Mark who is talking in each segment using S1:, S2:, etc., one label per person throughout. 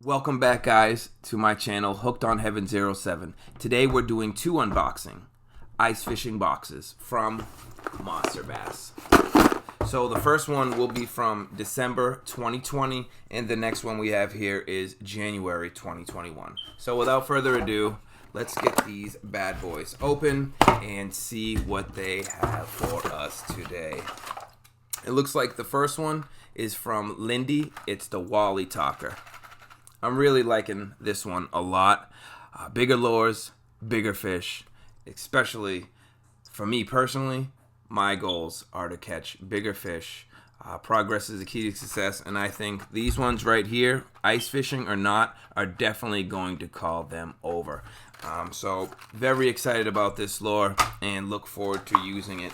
S1: Welcome back, guys, to my channel, Hooked on Heaven 07. Today we're doing two unboxing ice fishing boxes from MonsterBass. So the first one will be from December 2020, and the next one we have here is January 2021. So without further ado, let's get these bad boys open and see what they have for us today. It looks like the first one is from Lindy. It's the Wally Talker. I'm really liking this one a lot. Bigger lures, bigger fish. Especially for me personally, my goals are to catch bigger fish. Progress is the key to success, and I think these ones right here, ice fishing or not, are definitely going to call them over. So very excited about this lure and look forward to using it.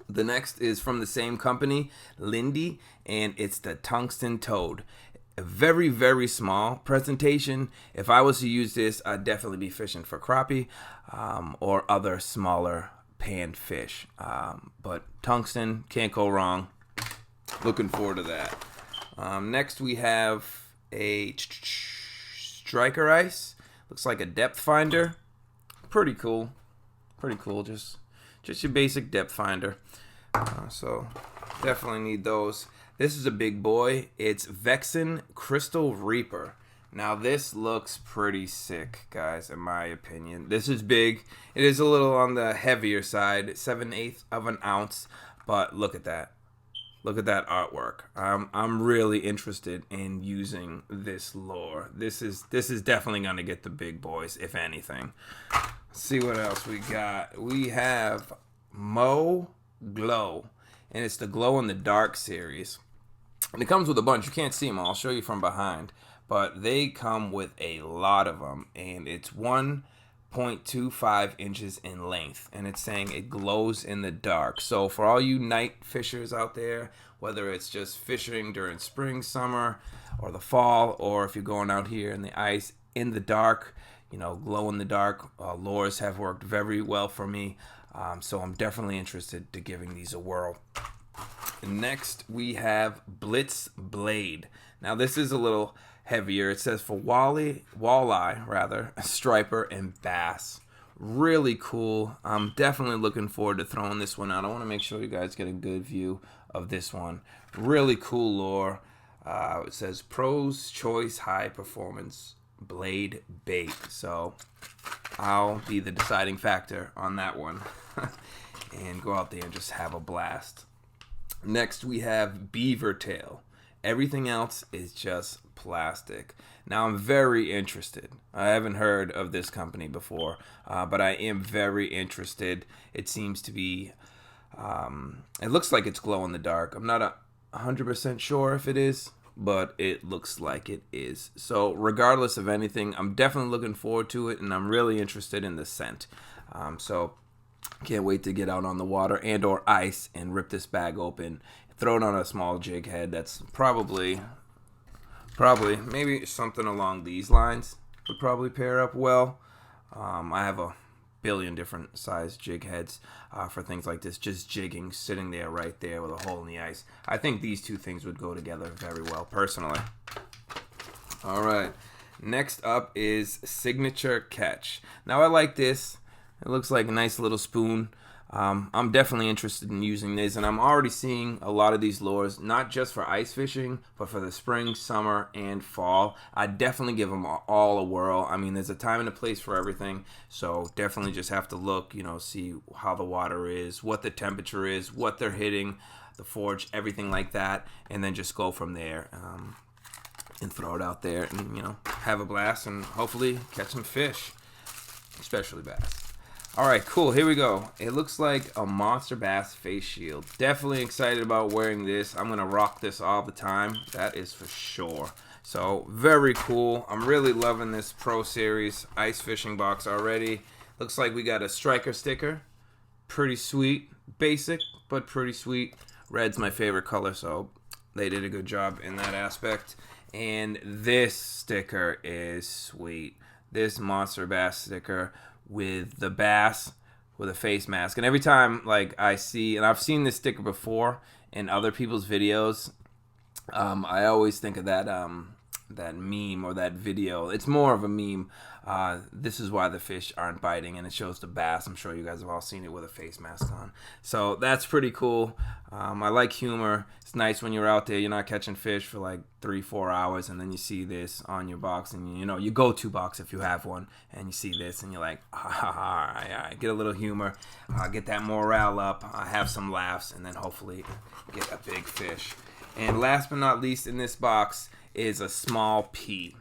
S1: The next is from the same company, Lindy, and it's the Tungsten Toad. A very, very small presentation. If I was to use this, I'd definitely be fishing for crappie or other smaller panned fish. But tungsten, can't go wrong. Looking forward to that. Next we have a striker ice. Looks like a depth finder. Pretty cool. Pretty cool. Just your basic depth finder. So definitely need those. This is a big boy. It's Vexen Crystal Reaper. Now this looks pretty sick, guys, in my opinion. This is big. It is a little on the heavier side, 7/8 of an ounce, but look at that. Look at that artwork. I'm really interested in using this lure. This is definitely gonna get the big boys, if anything. Let's see what else we got. We have Mo Glow, and it's the Glow in the Dark series. And it comes with a bunch. You can't see them all. I'll show you from behind. But they come with a lot of them. And it's 1.25 inches in length. And it's saying it glows in the dark. So for all you night fishers out there, whether it's just fishing during spring, summer, or the fall, or if you're going out here in the ice in the dark, you know, glow in the dark lures have worked very well for me. So I'm definitely interested to giving these a whirl. Next, we have Blitz Blade. Now, this is a little heavier. It says for walleye, striper, and bass. Really cool. I'm definitely looking forward to throwing this one out. I want to make sure you guys get a good view of this one. Really cool lure. It says Pro's Choice High Performance Blade Bait. So I'll be the deciding factor on that one. And go out there and just have a blast. Next, we have Beaver Tail. Everything else is just plastic. Now, I'm very interested. I haven't heard of this company before, but I am very interested. It seems to be, it looks like it's glow in the dark. I'm not 100% sure if it is, but it looks like it is. So, regardless of anything, I'm definitely looking forward to it, and I'm really interested in the scent. So, can't wait to get out on the water and or ice and rip this bag open, throw it on a small jig head. That's probably maybe something along these lines would probably pair up well. I have a billion different size jig heads for things like this, just jigging, sitting there right there with a hole in the ice. I think these two things would go together very well, personally. All right, next up is Signature Catch. Now I like this. It looks like a nice little spoon. I'm definitely interested in using this, and I'm already seeing a lot of these lures, not just for ice fishing, but for the spring, summer, and fall. I definitely give them all a whirl. I mean, there's a time and a place for everything, so definitely just have to look, you know, see how the water is, what the temperature is, what they're hitting, the forge, everything like that, and then just go from there and throw it out there and, you know, have a blast and hopefully catch some fish, especially bass. All right, cool. Here we go. It looks like a MonsterBass face shield. Definitely excited about wearing this. I'm going to rock this all the time. That is for sure. So, very cool. I'm really loving this Pro Series ice fishing box already. Looks like we got a striker sticker. Pretty sweet. Basic, but pretty sweet. Red's my favorite color, so they did a good job in that aspect. And this sticker is sweet. This MonsterBass sticker with the bass with a face mask. And every time like I see, and I've seen this sticker before in other people's videos, I always think of that that meme or that video. It's more of a meme. This is why the fish aren't biting, and it shows the bass. I'm sure you guys have all seen it with a face mask on. So that's pretty cool. I like humor. It's nice when you're out there, you're not catching fish for like 3-4 hours, and then you see this on your box, and you know, your go-to box if you have one, and you see this, and you're like, all right, get a little humor, get that morale up, have some laughs, and then hopefully get a big fish. And last but not least in this box is a small P.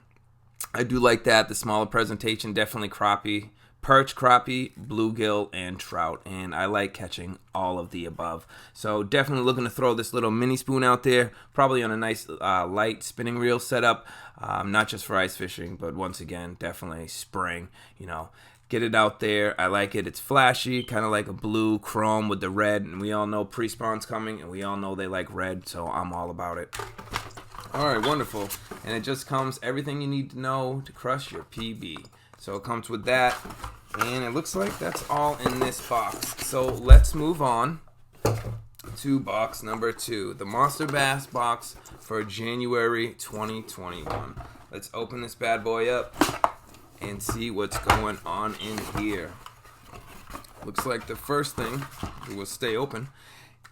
S1: I do like that. The smaller presentation, definitely crappie, perch, crappie, bluegill, and trout. And I like catching all of the above. So definitely looking to throw this little mini spoon out there, probably on a nice light spinning reel setup, not just for ice fishing, but once again, definitely spring, you know. Get it out there. I like it. It's flashy, kind of like a blue chrome with the red. And we all know pre-spawn's coming, and we all know they like red, so I'm all about it. All right, wonderful. And it just comes everything you need to know to crush your PB. So it comes with that, and it looks like that's all in this box. So let's move on to box number 2, the MonsterBass box for January 2021. Let's open this bad boy up and see what's going on in here. Looks like the first thing, it will stay open,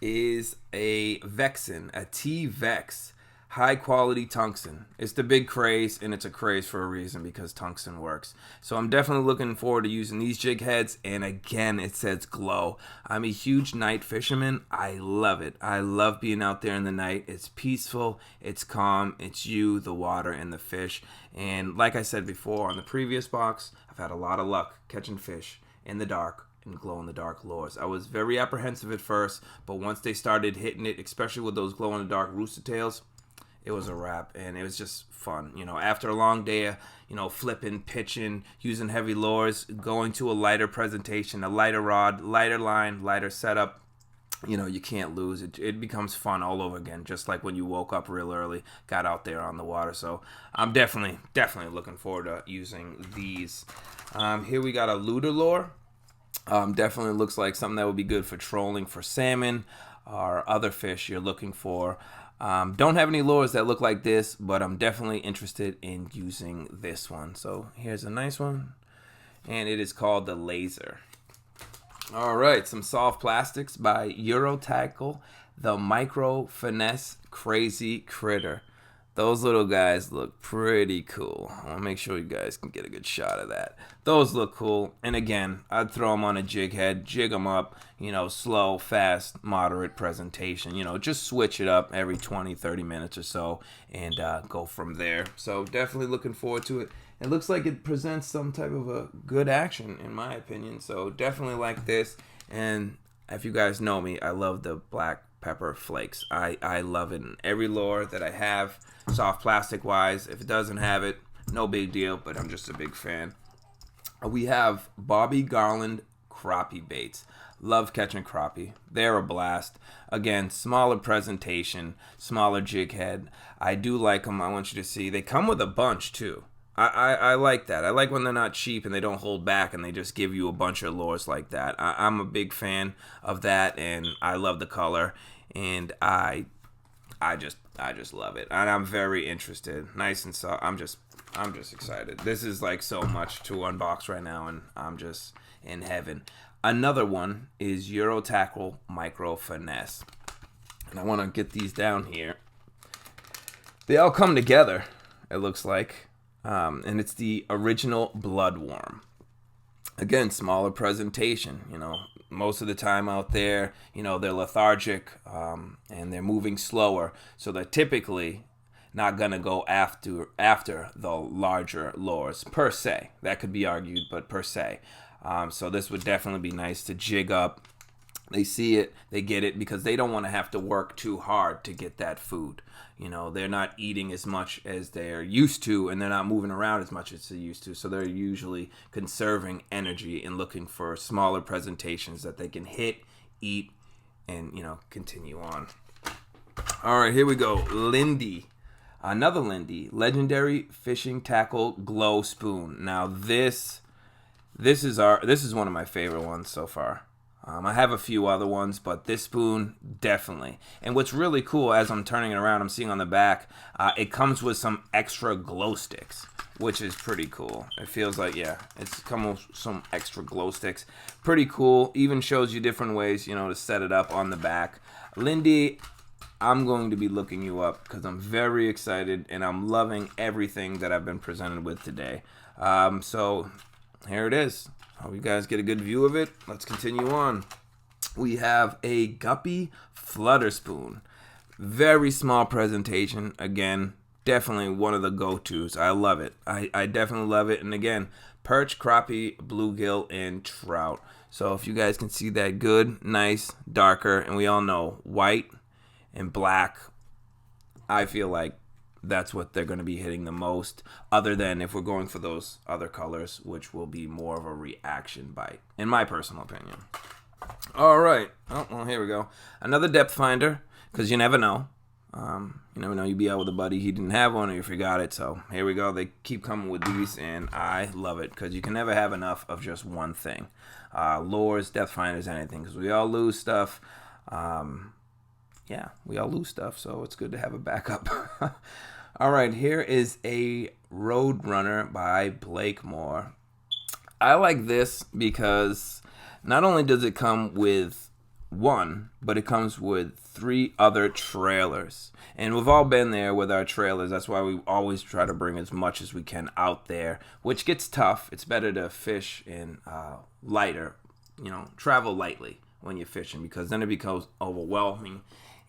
S1: is a Vexin, a T-Vex, high quality tungsten. It's the big craze, and it's a craze for a reason, because tungsten works. So I'm definitely looking forward to using these jig heads, and again, it says glow. I'm a huge night fisherman. I love it. I love being out there in the night. It's peaceful, it's calm, it's you, the water, and the fish. And like I said before on the previous box, I've had a lot of luck catching fish in the dark and glow-in-the-dark lures. I was very apprehensive at first, but once they started hitting it, especially with those glow-in-the-dark rooster tails, it was a wrap, and it was just fun. You know, after a long day of, you know, flipping, pitching, using heavy lures, going to a lighter presentation, a lighter rod, lighter line, lighter setup, you know, you can't lose. It becomes fun all over again, just like when you woke up real early, got out there on the water. So I'm definitely looking forward to using these. Here we got a lure lure. Definitely looks like something that would be good for trolling for salmon or other fish you're looking for. Don't have any lures that look like this, but I'm definitely interested in using this one. So here's a nice one, and it is called the Laser. All right, some soft plastics by Eurotackle, the Micro Finesse Crazy Critter. Those little guys look pretty cool. I want to make sure you guys can get a good shot of that. Those look cool. And again, I'd throw them on a jig head, jig them up, you know, slow, fast, moderate presentation. You know, just switch it up every 20, 30 minutes or so and go from there. So definitely looking forward to it. It looks like it presents some type of a good action, in my opinion. So definitely like this. And if you guys know me, I love the black pepper flakes. I love it in every lure that I have, soft plastic wise. If it doesn't have it, no big deal, but I'm just a big fan. We have Bobby Garland crappie baits. Love catching crappie. They're a blast. Again, smaller presentation, smaller jig head. I do like them. I want you to see. They come with a bunch too. I like that. I like when they're not cheap and they don't hold back and they just give you a bunch of lures like that. I'm a big fan of that, and I love the color, and I just love it, and I'm very interested. Nice and soft. I'm just excited. This is like so much to unbox right now, and I'm just in heaven. Another one is Eurotackle Micro Finesse, and I want to get these down here. They all come together, it looks like. And it's the original Bloodworm. Again, smaller presentation. You know, most of the time out there, you know, they're lethargic and they're moving slower, so they're typically not gonna go after the larger lures per se. That could be argued, but per se. So this would definitely be nice to jig up. They see it, they get it, because they don't want to have to work too hard to get that food. You know, they're not eating as much as they're used to, and they're not moving around as much as they used to. So they're usually conserving energy and looking for smaller presentations that they can hit, eat, and, you know, continue on. All right, here we go. Lindy. Another Lindy. Legendary Fishing Tackle Glow Spoon. Now this is one of my favorite ones so far. I have a few other ones, but this spoon, definitely. And what's really cool, as I'm turning it around, I'm seeing on the back, it comes with some extra glow sticks, which is pretty cool. It feels like, yeah, it's come with some extra glow sticks. Pretty cool. Even shows you different ways, you know, to set it up on the back. Lindy, I'm going to be looking you up because I'm very excited and I'm loving everything that I've been presented with today. So here it is. Hope you guys get a good view of it. Let's continue on. We have a Guppy Flutter Spoon. Very small presentation. Again, definitely one of the go-tos. I love it. I definitely love it. And again, perch, crappie, bluegill, and trout. So if you guys can see that, good, nice, darker, and we all know white and black, I feel like that's what they're going to be hitting the most, other than if we're going for those other colors, which will be more of a reaction bite, in my personal opinion. All right. Oh, well, here we go. Another depth finder, because you never know. You never know. You'd be out with a buddy, he didn't have one, or you forgot it. So here we go. They keep coming with these, and I love it, because you can never have enough of just one thing. Lures, depth finders, anything, because we all lose stuff. Yeah, we all lose stuff, so it's good to have a backup. All right, here is a Roadrunner by Blakemore. I like this because not only does it come with one, but it comes with 3 other trailers. And we've all been there with our trailers. That's why we always try to bring as much as we can out there, which gets tough. It's better to fish in lighter, you know, travel lightly when you're fishing, because then it becomes overwhelming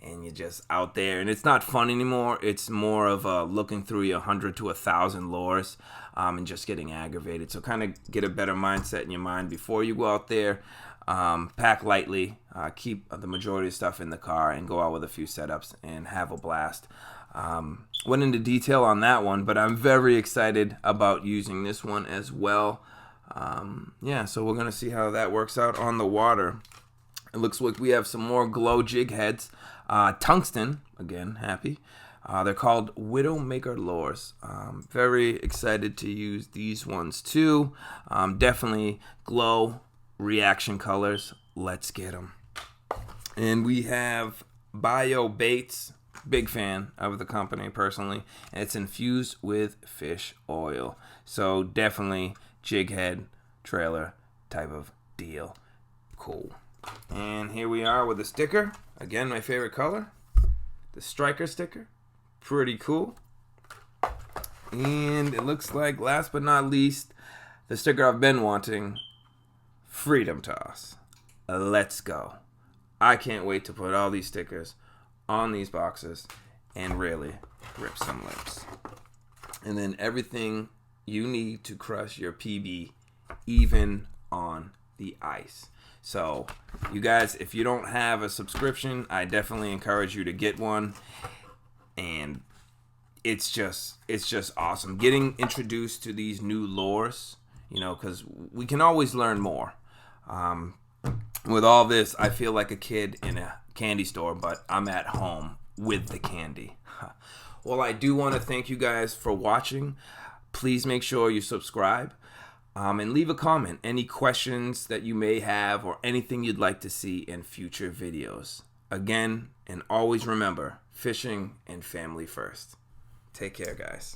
S1: and you're just out there, and it's not fun anymore. It's more of looking through 100 to 1,000 lures and just getting aggravated. So kind of get a better mindset in your mind before you go out there. Pack lightly, keep the majority of stuff in the car, and go out with a few setups and have a blast. Went into detail on that one, but I'm very excited about using this one as well. Yeah, so we're going to see how that works out on the water. It looks like we have some more glow jig heads. Tungsten, again, happy. They're called Widowmaker lures. Very excited to use these ones too. Definitely glow reaction colors. Let's get them. And we have Bio Baits. Big fan of the company personally. And it's infused with fish oil. So definitely jig head trailer type of deal. Cool. And here we are with the sticker. Again, my favorite color. The striker sticker. Pretty cool. And it looks like, last but not least, the sticker I've been wanting. Freedom Toss. Let's go. I can't wait to put all these stickers on these boxes and really rip some lips. And then everything you need to crush your PB, even on the ice. So, you guys, if you don't have a subscription, I definitely encourage you to get one. And it's just awesome. Getting introduced to these new lures, you know, because we can always learn more. With all this, I feel like a kid in a candy store, but I'm at home with the candy. Well, I do want to thank you guys for watching. Please make sure you subscribe. And leave a comment, any questions that you may have or anything you'd like to see in future videos. Again, and always remember, fishing and family first. Take care, guys.